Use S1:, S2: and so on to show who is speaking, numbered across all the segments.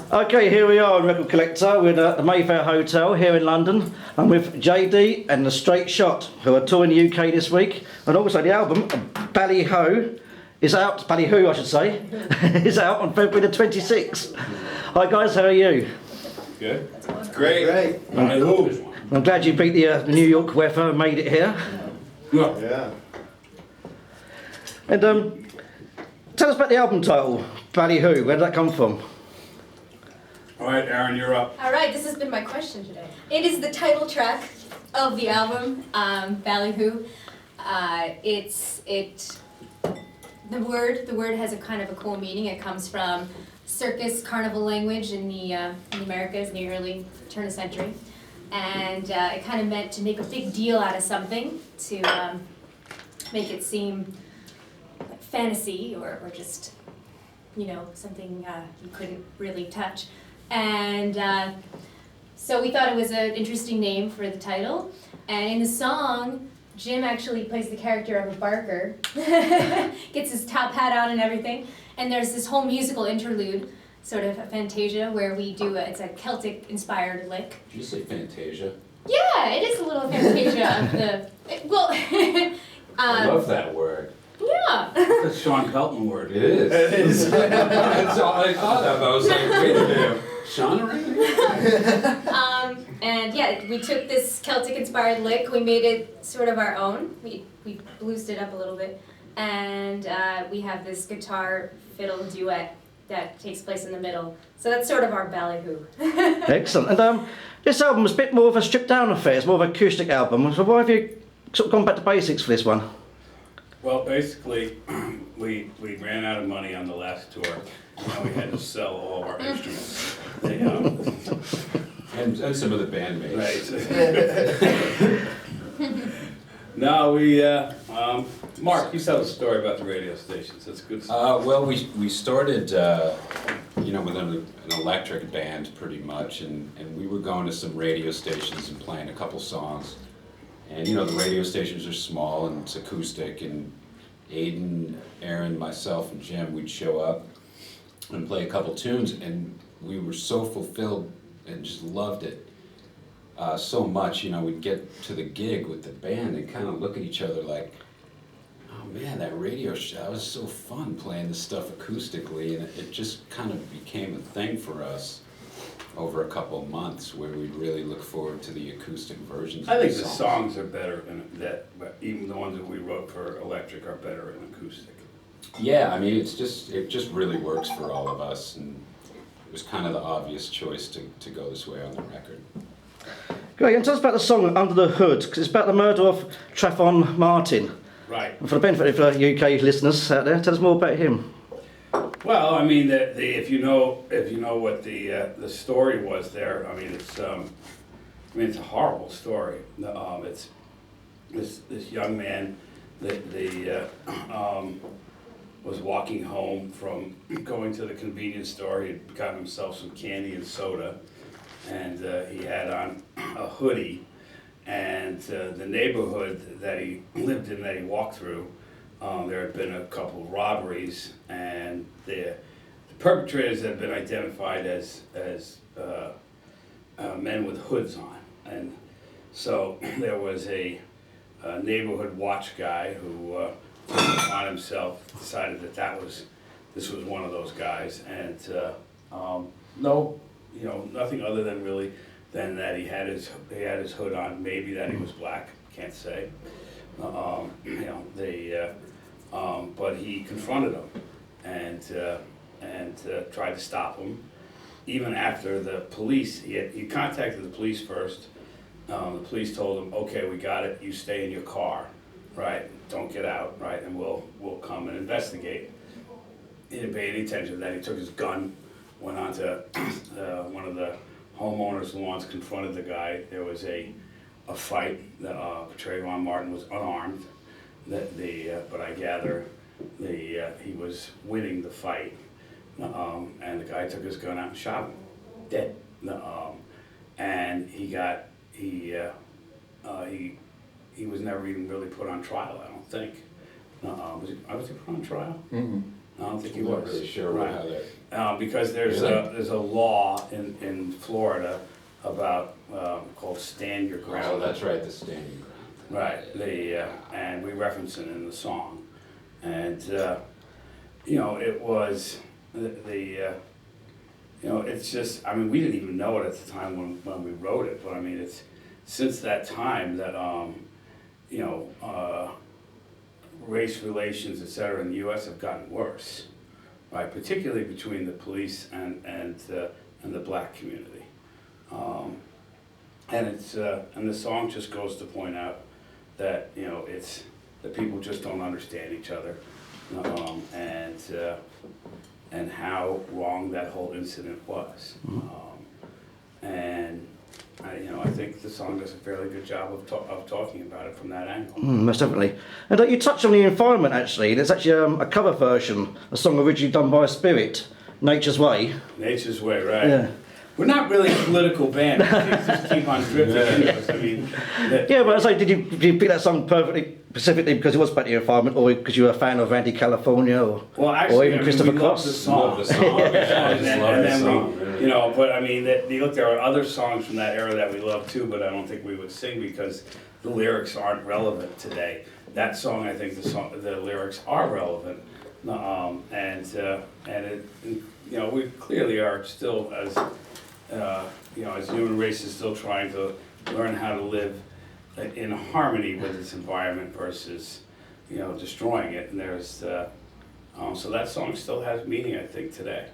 S1: Okay, here we are on Record Collector. We're at the Mayfair Hotel here in London. I'm with JD and the Straight Shot, who are touring the UK this week. And also the album, Ballyhoo, is out, Ballyhoo I should say, is out on February the 26th. Hi guys, how are you?
S2: Good. Great.
S1: I'm glad you beat the New York weather and made it here.
S2: Yeah.
S1: And tell us about the album title, Ballyhoo. Where did that come from?
S3: All right, Aaron, you're up.
S4: All right, this has been my question today. It is the title track of the album, Ballyhoo. The word has a kind of a cool meaning. It comes from circus carnival language in the Americas in the early turn of century, and it kind of meant to make a big deal out of something, to make it seem like fantasy or just, you know, something you couldn't really touch. And so we thought it was an interesting name for the title. And in the song, Jim actually plays the character of a barker, gets his top hat on and everything. And there's this whole musical interlude, sort of a fantasia, where we do it's a Celtic-inspired lick.
S2: Did you say Fantasia?
S4: Yeah, it is a little fantasia of the,
S2: I love that word.
S4: yeah.
S3: That's a Sean Pelton word.
S2: It is.
S3: It is.
S2: That's all I thought of. I was like, wait a minute. Sean around?
S4: And yeah, we took this Celtic-inspired lick, we made it sort of our own. We bluesed it up a little bit. And we have this guitar fiddle duet that takes place in the middle. So that's sort of our ballyhoo.
S1: Excellent. And this album is a bit more of a stripped down affair. It's more of an acoustic album. So why have you sort of gone back to basics for this one?
S3: Well, basically, we ran out of money on the last tour, and we had to sell all of our instruments.
S2: And some of the bandmates.
S3: Right. No, we, Mark, you tell the story about the radio stations. That's good stuff.
S2: Well, we started, with an electric band pretty much, and we were going to some radio stations and playing a couple songs. And the radio stations are small and it's acoustic, and Aidan, Aaron, myself, and Jim, we'd show up and play a couple tunes, and we were so fulfilled and just loved it so much. We'd get to the gig with the band and kind of look at each other like, oh man, that radio show, that was so fun playing this stuff acoustically, and it just kind of became a thing for us over a couple of months where we'd really look forward to the acoustic versions.
S3: I think the songs are better but even the ones that we wrote for electric are better in acoustic.
S2: Yeah, I mean, it just really works for all of us, and it was kind of the obvious choice to go this way on the record.
S1: Great, and tell us about the song Under the Hood, because it's about the murder of Trayvon Martin.
S3: Right.
S1: And for the benefit of UK listeners out there, tell us more about him.
S3: Well, I mean, if you know what the story was there, I mean, it's a horrible story. It's this young man that was walking home from going to the convenience store. He had gotten himself some candy and soda, and he had on a hoodie. And the neighborhood that he lived in, that he walked through, there had been a couple of robberies, and the perpetrators had been identified as men with hoods on. And so there was a neighborhood watch guy who took it upon himself, decided that this was one of those guys, and nothing other than really than that he had his hood on. Maybe that he was black, can't say. But he confronted him and tried to stop him. Even after the police, he contacted the police first. The police told him, "Okay, we got it. You stay in your car, right? Don't get out, right? And we'll come and investigate." He didn't pay any attention to that. He took his gun, went on to one of the homeowners' lawns, confronted the guy. There was a fight. Trayvon Martin was unarmed. But I gather he was winning the fight, and the guy took his gun out and shot him, dead. And he was never even really put on trial, I don't think. Was he put on trial?
S2: Mm-hmm.
S3: I don't think he
S2: I'm not
S3: was.
S2: really sure
S3: Right.
S2: how that.
S3: Because there's
S2: Really?
S3: there's a law in Florida about, called stand your ground.
S2: Oh, that's right, the standing ground.
S3: Right, and we reference it in the song. And, it was, it's just, I mean, we didn't even know it at the time when we wrote it, but I mean, it's since that time that, race relations, et cetera, in the US have gotten worse, right? Particularly between the police and the black community. And the song just goes to point out that, it's, that people just don't understand each other, and how wrong that whole incident was. And I think the song does a fairly good job of talking about it from that angle.
S1: Most definitely. And you touched on the environment actually. There's actually a cover version, a song originally done by Spirit, Nature's Way.
S3: Nature's Way, right?
S1: Yeah.
S3: We're not really a political band. Things just keep on drifting into us. I mean,
S1: Yeah, but I say, did you pick that song perfectly, specifically because it was about the environment, or because you were a fan of Andy California, or
S3: well, actually,
S1: or even Christopher
S3: we love
S1: Cross?
S3: the song.
S2: Love the song. I just love the song. Really.
S3: But I mean, there are other songs from that era that we love too, but I don't think we would sing because the lyrics aren't relevant today. That song, I think the lyrics are relevant, and we clearly are still as human race is still trying to learn how to live in harmony with its environment versus, destroying it. And there's, so that song still has meaning, I think, today.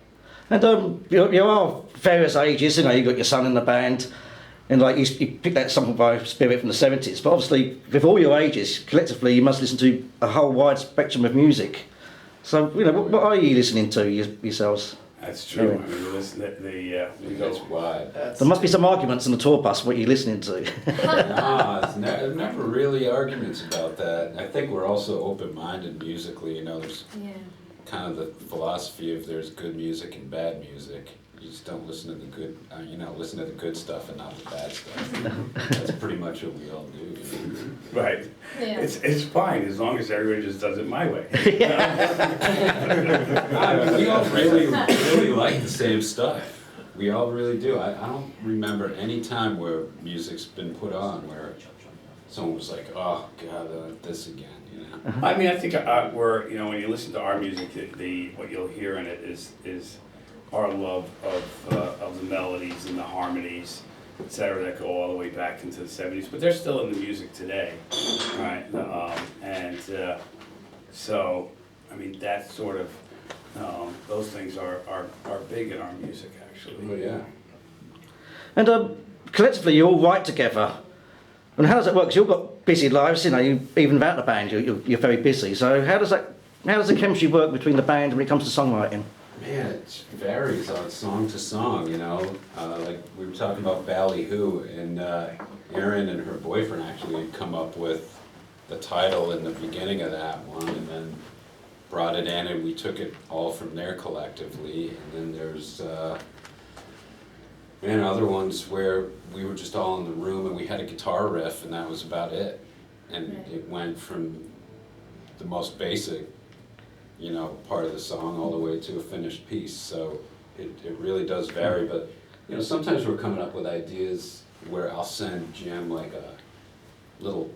S1: And you are various ages. You got your son in the band, and like you picked that song by Spirit from the '70s. But obviously, with all your ages, collectively, you must listen to a whole wide spectrum of music. So what are you listening to yourselves?
S3: That's true. I mean, we go.
S2: That's why.
S1: There must be some arguments on the tour bus. What you're listening to?
S2: There's never really arguments about that. I think we're also open-minded musically. There's kind of the philosophy of there's good music and bad music. You just don't listen to the good, listen to the good stuff and not the bad stuff. That's pretty much what we all do.
S3: Right.
S4: Yeah.
S3: It's fine as long as everybody just does it my way.
S2: We all really like the same stuff. We all really do. I don't remember any time where music's been put on where someone was like, "Oh God, this again."
S3: I mean, I think when you listen to our music, what you'll hear in it is our love of the melodies and the harmonies, et cetera, that go all the way back into the '70s. But they're still in the music today, right? So, I mean, that sort of those things are big in our music, actually.
S2: Oh yeah.
S1: And collectively, you all write together. And how does it work? 'Cause you've got busy lives, even without the band, you're very busy. So how does the chemistry work between the band when it comes to songwriting?
S2: Man, it varies on song to song, like we were talking about Ballyhoo, and Erin and her boyfriend actually had come up with the title in the beginning of that one, and then brought it in, and we took it all from there collectively. And then there's other ones where we were just all in the room and we had a guitar riff, and that was about it. And it went from the most basic part of the song all the way to a finished piece. So it really does vary, but sometimes we're coming up with ideas where I'll send Jim like a little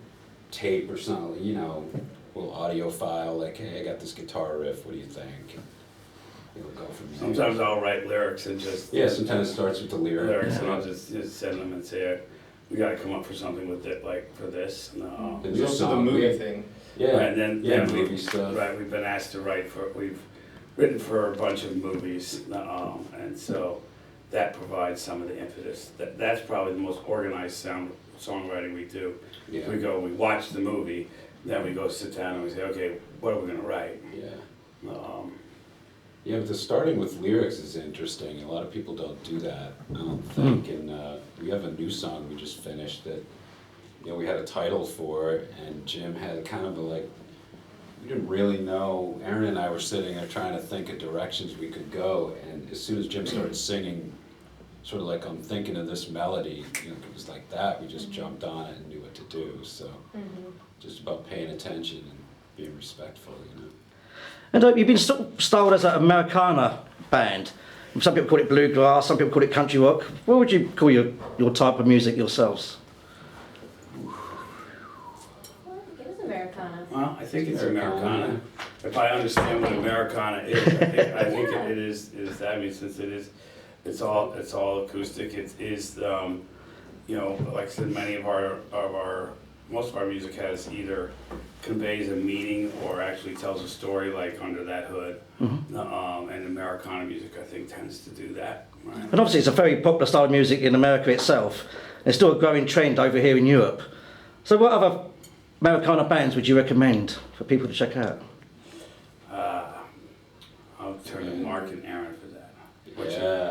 S2: tape or something, little audio file, like, hey, I got this guitar riff, what do you think? And we'll go from there.
S3: Sometimes I'll write lyrics and just
S2: sometimes it starts with the lyrics.
S3: and I'll just send them and say, we got to come up for something with it, like for this.
S5: There's also the movie thing.
S2: Yeah,
S3: Right, and then
S2: movie stuff.
S3: Right, we've been asked to we've written for a bunch of movies, and so that provides some of the impetus. That's probably the most organized songwriting we do.
S2: Yeah.
S3: We watch the movie, then we go sit down and we say, okay, what are we gonna write?
S2: Yeah. But the starting with lyrics is interesting. A lot of people don't do that, I don't think. And we have a new song we just finished that, we had a title for, and Jim had kind of we didn't really know. Aaron and I were sitting there trying to think of directions we could go, and as soon as Jim started singing, sort of like, I'm thinking of this melody, it was like that, we just jumped on it and knew what to do. So just about paying attention and being respectful,
S1: And you've been styled as an Americana band. Some people call it bluegrass, some people call it country rock. What would you call your type of music yourselves?
S4: Well, it is Americana.
S3: Well, I think it's Americana. If I understand what Americana is, I think it is that. I mean, since it's all acoustic. It is, like I said, most of our music has either conveys a meaning or actually tells a story, like Under That Hood. Mm-hmm. And Americana music, I think, tends to do that. Right?
S1: And obviously it's a very popular style of music in America itself. It's still a growing trend over here in Europe. So what other Americana bands would you recommend for people to check out?
S3: I'll turn to Mark and Aaron for that.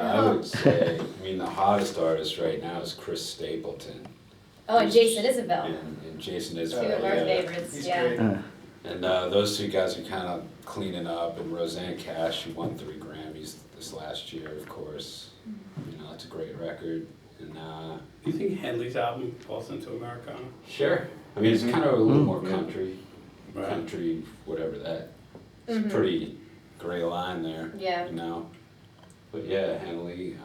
S2: I would say, the hottest artist right now is Chris Stapleton.
S4: Oh, and Jason Isabel.
S2: And Jason
S4: Two
S2: Isabel.
S4: of our favorites,
S5: He's
S4: yeah.
S5: great.
S2: And those two guys are kind of cleaning up, and Roseanne Cash, who won 3 Grammys this last year, of course. It's a great record. And
S3: Do you think Henley's album falls into Americana?
S2: sure. It's kind of a little more country,
S3: Right.
S2: country, whatever that. It's a pretty gray line there.
S4: Yeah.
S2: But yeah, Henley.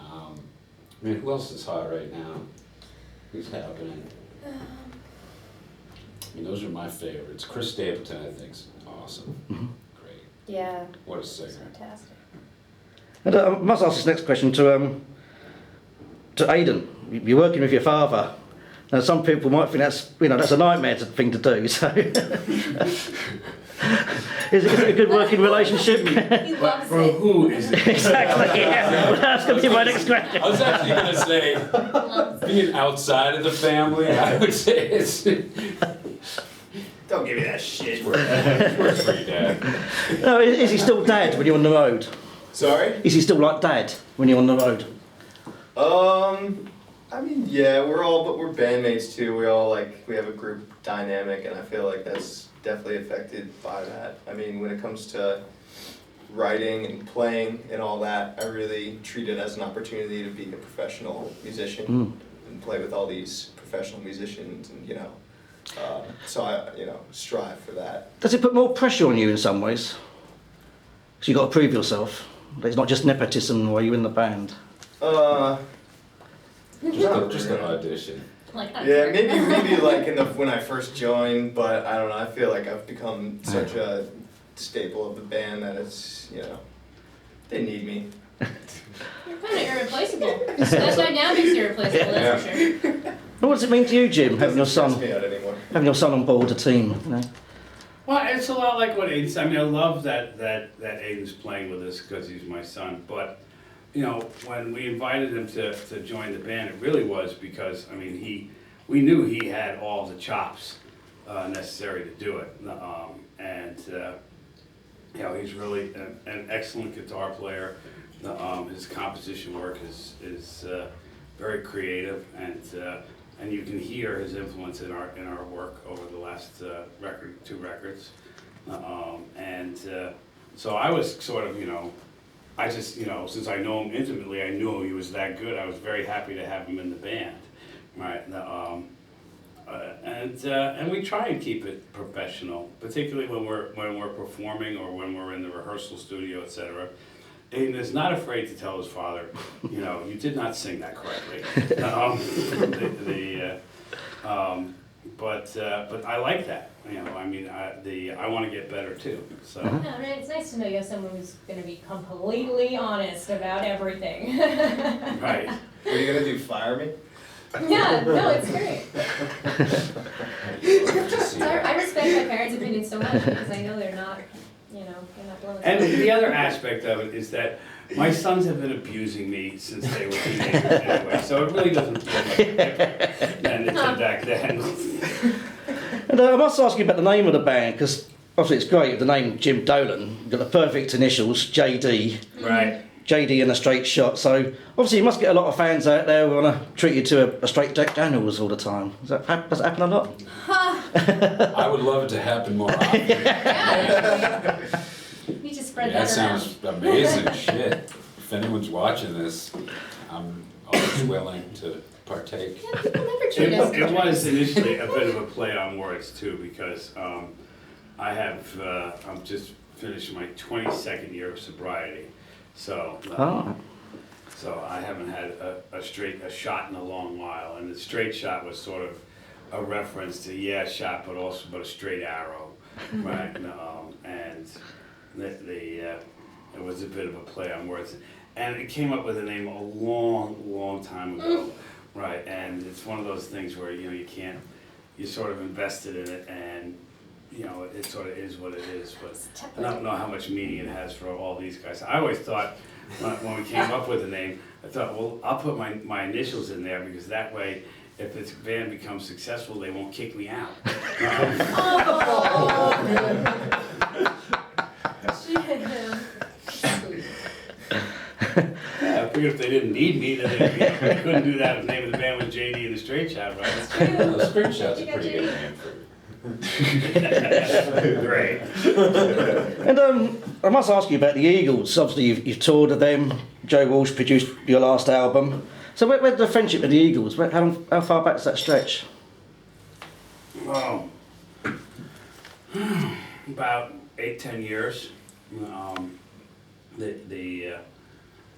S2: Who else is hot right now? Who's happening? Those are my favorites. Chris Stapleton, I think, is awesome. Great.
S4: Yeah.
S2: What a singer.
S4: Fantastic.
S1: And I must ask this next question to Aidan. You're working with your father. Now some people might think that's a nightmare thing to do. So is it a good working relationship?
S4: He loves
S3: For
S4: it.
S3: who is it?
S1: Exactly. Yeah. Well, that's going to be my next question.
S2: I was actually going to say, being outside of the family, I would say it's
S5: Don't give me that shit.
S2: works for your dad.
S1: No, is he still dad when you're on the road?
S5: Sorry?
S1: Is he still like dad when you're on the road?
S5: Yeah, we're bandmates too. We have a group dynamic, and I feel like that's definitely affected by that. When it comes to writing and playing and all that, I really treat it as an opportunity to be a professional musician and play with all these professional musicians, and so I strive for that.
S1: Does it put more pressure on you in some ways? Because you've got to prove yourself. It's not just nepotism while you're in the band.
S2: Just an audition.
S5: Yeah, maybe like when I first joined, but I don't know. I feel like I've become such a staple of the band that it's they need me.
S4: You're kind of irreplaceable. That dynamic's irreplaceable, that's for sure.
S1: What does it mean to you, Jim, having your
S5: Doesn't
S1: son
S5: stress me out anymore.
S1: on board the team?
S3: Well, it's a lot like what Aidan said. I love that Aidan's playing with us because he's my son. But, when we invited him to join the band, it really was because, we knew he had all the chops necessary to do it. He's really an excellent guitar player. His composition work is very creative, and you can hear his influence in our work over the last 2 records. So I was sort of, I just, since I know him intimately, I knew he was that good. I was very happy to have him in the band, right? And we try and keep it professional, particularly when we're performing or when we're in the rehearsal studio, etc. Aidan is not afraid to tell his father, you did not sing that correctly. But I like that. I want to get better too. So.
S4: No, it's nice to know you have someone who's going to be completely honest about everything.
S3: Right.
S5: What are you gonna do? Fire me?
S4: Yeah, no, it's great. So I respect my parents' opinion so much because I know they're not blowing.
S3: And the other aspect of it is that my sons have been abusing me since they were teenagers anyway, so it really doesn't feel much different than it did back then.
S1: And I must ask you about the name of the band, because obviously it's great, the name Jim Dolan. You've got the perfect initials, JD.
S3: Right.
S1: JD and a straight shot. So obviously you must get a lot of fans out there who want to treat you to a straight Jack Daniels all the time. Does that happen a lot?
S2: I would love it to happen more often.
S4: Yeah. You just spread
S2: That
S4: that around.
S2: sounds amazing. Shit. If anyone's watching this, I'm always willing to partake.
S4: Yeah, people never treat us.
S3: It was initially a bit of a play on words too, because I'm just finished my 22nd year of sobriety. So,
S1: Oh.
S3: so I haven't had a shot in a long while. And the straight shot was sort of a reference to, yeah, shot, but a straight arrow, right? And it was a bit of a play on words. And it came up with a name a long time ago, right? And it's one of those things where, you know, you sort of invested in it, and, you know, it sort of is what it is. But I don't know how much meaning it has for all these guys. I always thought, when we came up with the name, I thought, well, I'll put my initials in there, because that way, if this band becomes successful, they won't kick me out. Yeah, I figured if they didn't need me, then they couldn't do that if the name of the band was JD and the Straight Shot, right?
S2: The Straight Shot's a pretty good name for
S3: Great.
S1: And I must ask you about the Eagles. Obviously, you've toured with them. Joe Walsh produced your last album. So where did the friendship with the Eagles? How far back does that stretch?
S3: About 8-10 years.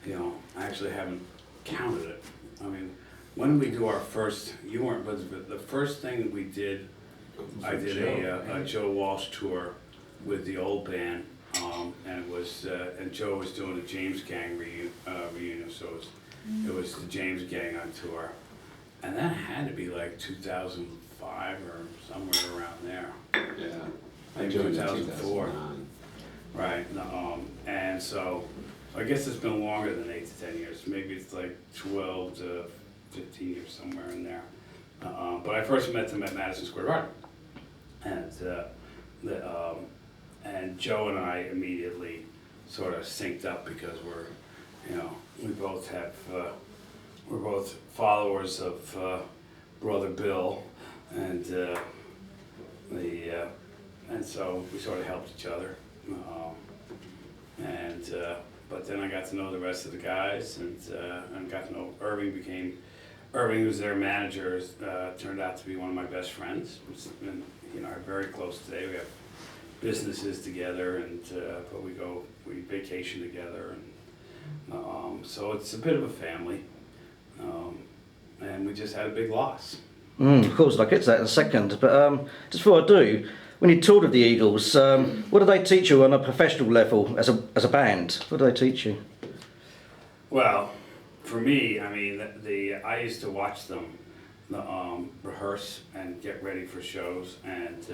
S3: You know, I actually haven't counted it. I mean, when did we do our first? You weren't, but the first thing that we did, I did a Joe Walsh tour with the old band, and it was and Joe was doing a James Gang reunion, so it was the James Gang on tour, and that had to be like 2005 or somewhere around there.
S2: Yeah.
S3: Maybe 2004. Right, and so I guess it's been longer than 8 to 10 years. Maybe it's like 12 to 15 years, somewhere in there. But I first met them at Madison Square Garden, and Joe and I immediately sort of synced up, because we're both followers of Brother Bill, and so we sort of helped each other. But then I got to know the rest of the guys, and got to know Irving. Irving, who's their manager, turned out to be one of my best friends. And, you know, are very close today. We have businesses together, and but we vacation together, and so it's a bit of a family. And we just had a big loss.
S1: Of course, I'll get to that in a second. But just before I do, when you toured with the Eagles, what did they teach you on a professional level as a band? What did they teach you?
S3: Well, for me, I mean, I used to watch them rehearse and get ready for shows, and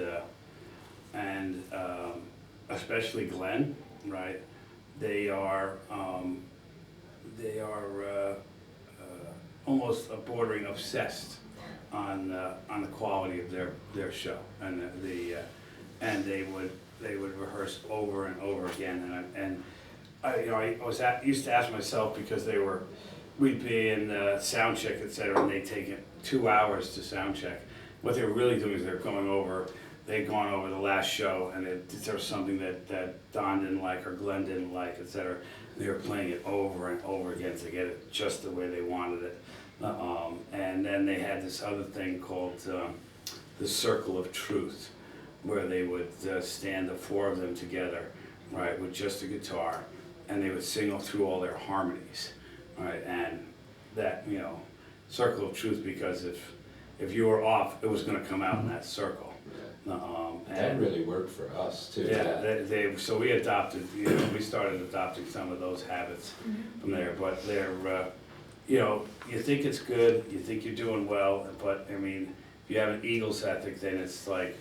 S3: especially Glenn, right? They are almost bordering obsessed on the quality of their show, and they would rehearse over and over again, and I used to ask myself, because we'd be in sound check, etc., and they'd take it 2 hours to sound check. What they were really doing is they'd gone over the last show, and there was something that Don didn't like or Glenn didn't like, etc. They were playing it over and over again to get it just the way they wanted it. And then they had this other thing called the Circle of Truth, where they would stand the four of them together, right, with just a guitar, and they would sing through all their harmonies, right, and that, you know, Circle of Truth, because if you were off, it was going to come out in that circle.
S2: That really worked for us too.
S3: Yeah, so we adopted, we started adopting some of those habits from there, but they're, you think it's good, you think you're doing well, but I mean, if you have an Eagles ethic, then it's like,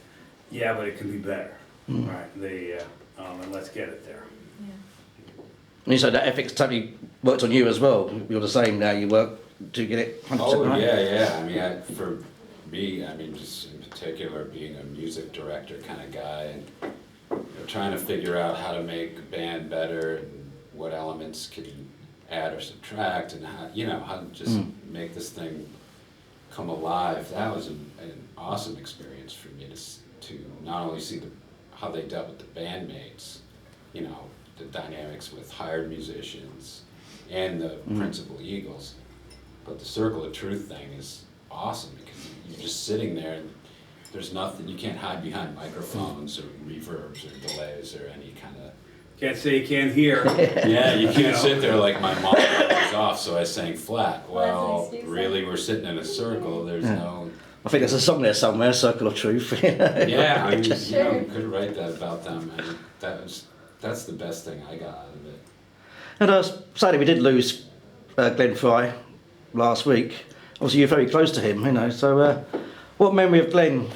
S3: yeah, but it can be better, right? And let's get it there.
S4: Yeah.
S1: And you said that ethics totally worked on you as well. You're the same now. You work to get it 100% right.
S2: Yeah. I mean, for me, just in particular, being a music director kind of guy, and trying to figure out how to make a band better, and what elements can you add or subtract, and how to just make this thing come alive. That was an awesome experience for me to not only see how they dealt with the bandmates, the dynamics with hired musicians and the principal Eagles, but the Circle of Truth thing is awesome, because you're just sitting there and there's nothing, you can't hide behind microphones or reverbs or delays or any kind of.
S3: Can't say you can't hear.
S2: Yeah, you
S3: You
S2: can't
S3: know?
S2: sit there like my mom was off, so I sang flat. Well,
S4: That's an excuse.
S2: really, we're sitting in a circle. There's no.
S1: I think there's a song there somewhere, Circle of Truth.
S2: Yeah, I mean, you know,
S4: Sure.
S2: you could write that about them, and that's the best thing I got out of it.
S1: And sadly, we did lose Glenn Frey last week. Obviously, you're very close to him, you know. So, what memory of Glenn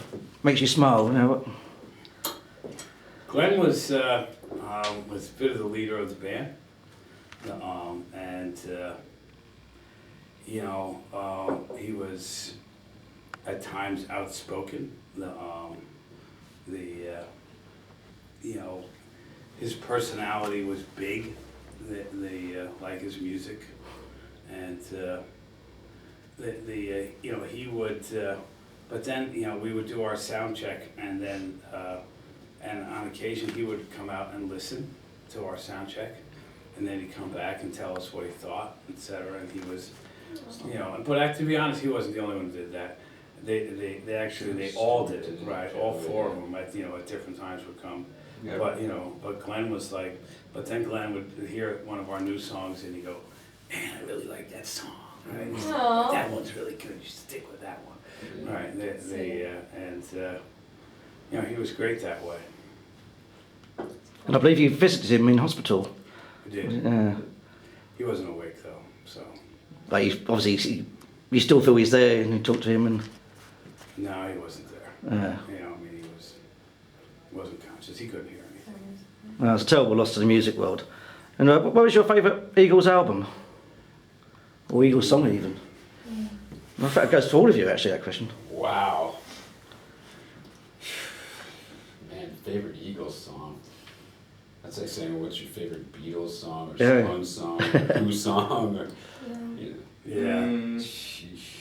S1: makes you smile? You know, what?
S3: Glenn was a bit of the leader of the band, and he was at times outspoken. His personality was big. Like his music, and he would. But then we would do our sound check, and then and on occasion he would come out and listen to our sound check, and then he'd come back and tell us what he thought, etc. And he was, but to be honest, he wasn't the only one who did that. They all did it, right? All four of them at different times would come.
S2: Yeah.
S3: But Glenn was like, but then Glenn would hear one of our new songs and he'd go, man, I really like that song, right? He's like,
S4: Aw.
S3: that one's really good, you should stick with that one, right? He was great that way.
S1: And I believe you visited him in hospital.
S3: He did.
S1: Yeah.
S3: He wasn't awake though, so.
S1: But you still feel he's there, and you talk to him, and
S3: No, he wasn't there. He wasn't conscious, he couldn't hear anything.
S1: well, it's a terrible loss to the music world. And what was your favourite Eagles album? Or Eagles song, even? I think it goes for all of you, actually, that question.
S2: Wow. Man, favorite Eagles song. That's like saying, what's your favorite Beatles song, or
S1: Yeah.
S2: Stones song, or Who song, or,
S3: Yeah,
S2: Sheesh.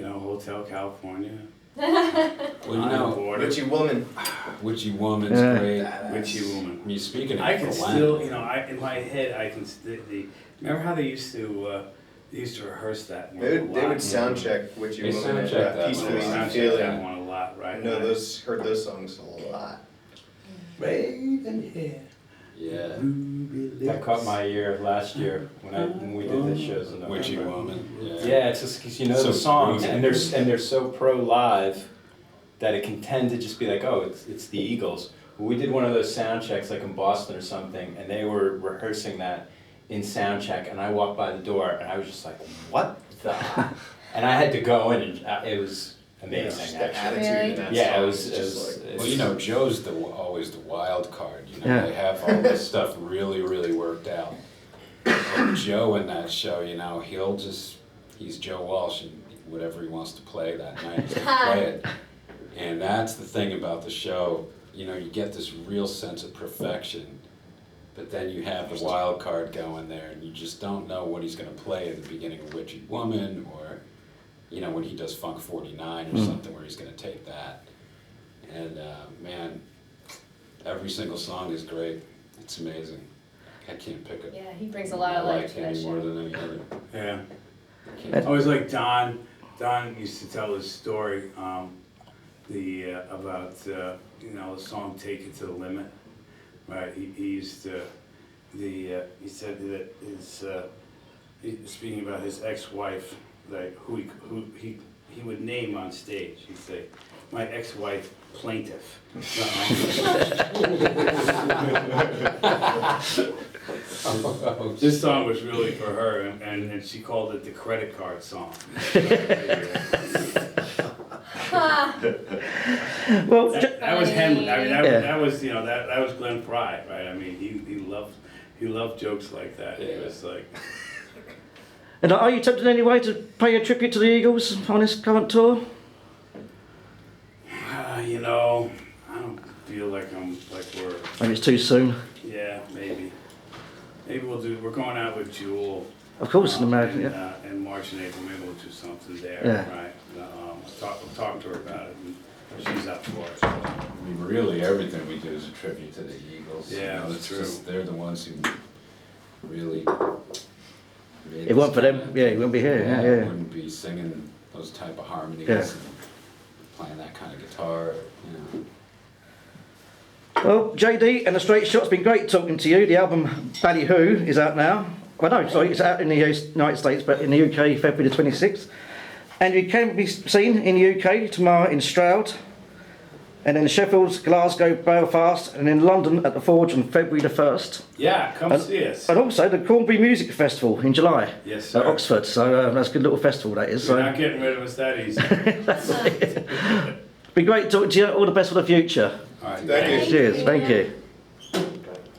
S3: Hotel California.
S2: Well,
S3: On the Border.
S5: Witchy Woman.
S2: Witchy Woman's
S1: Yeah.
S2: great.
S3: Witchy Woman.
S2: I mean, speaking of
S3: I can
S2: Glenn,
S3: still, in my head, I can. Remember how they used to rehearse that one
S5: They
S3: a
S5: would
S3: lot?
S5: sound check Witchy
S2: They
S5: Woman
S2: sound
S5: and
S2: check that
S5: Peacefully
S2: one.
S3: They sound check
S5: Feeling.
S3: that one a lot, right?
S5: I know heard those songs a lot.
S3: Raven hair.
S2: yeah,
S6: That caught my ear last year when we did the shows in November.
S2: Witchy Woman.
S6: Yeah, it's just because you know
S2: So
S6: the songs
S2: groovy.
S6: and they're so pro live that it can tend to just be like, oh, it's the Eagles. We did one of those sound checks like in Boston or something, and they were rehearsing that in sound check, and I walked by the door and I was just like, what the? And I had to go in, and it was amazing.
S5: That
S6: Actually.
S5: attitude
S4: Really?
S5: in that
S6: Yeah,
S5: song
S6: it
S5: is
S6: was.
S5: just like.
S2: Well, Joe's always the wild card.
S1: Yeah.
S2: They have all this stuff really, really worked out. And Joe in that show, he's Joe Walsh, and whatever he wants to play that night, he's gonna play it. And that's the thing about the show. You get this real sense of perfection, but then you have the wild card going there, and you just don't know what he's going to play at the beginning of Witchy Woman, or when he does Funk 49 or something where he's going to take that. And man, every single song is great. It's amazing. I can't pick it.
S4: Yeah, he brings a lot of life to that
S2: any more
S4: show.
S2: than any other.
S3: Yeah.
S2: I
S3: I
S2: can't-
S3: always like Don. Don used to tell his story, about the song "Take It to the Limit." Right. He used to. He said that speaking about his ex-wife, like who he would name on stage. He'd say, "My ex-wife, plaintiff." This song was really for her, and she called it the credit card song.
S1: Well,
S3: That was Henley. I mean,
S1: Yeah.
S3: that was that was Glenn Frey, right? I mean, he loved jokes like that. He was like,
S1: and are you tempted in any way to pay a tribute to the Eagles on this current tour?
S3: I don't feel like we're.
S1: Maybe it's too soon.
S3: Yeah, maybe. Maybe we're going out with Jewel.
S1: Of course, in America, yeah.
S3: In March and April, maybe we'll do something there,
S1: Yeah.
S3: right? I'm talking to her about it, and she's up for it.
S2: I mean, really, everything we do is a tribute to the Eagles.
S3: Yeah,
S2: it's
S3: true.
S2: just they're the ones who really. made
S1: It weren't
S2: this
S1: for them,
S2: happen.
S1: yeah, you wouldn't be here. Yeah, yeah.
S2: Wouldn't be singing those type of harmonies.
S1: Yeah.
S2: playing that kind of guitar, you know.
S1: Well, JD and the Straight Shot, it's been great talking to you. The album Ballyhoo is out now. Well, no, sorry, it's out in the United States, but in the UK, February the 26th. And you can be seen in the UK tomorrow in Stroud, and then Sheffield, Glasgow, Belfast, and in London at the Forge on February the 1st.
S3: Yeah, come see us.
S1: And also the Cornbury Music Festival in July.
S3: Yes, sir.
S1: At Oxford, so that's a good little festival that is.
S3: You're
S1: So.
S3: not getting rid of us that easy.
S1: That's it. Be great talking to you. All the best for the future.
S3: All right,
S5: Thank you.
S1: Cheers. Thank you.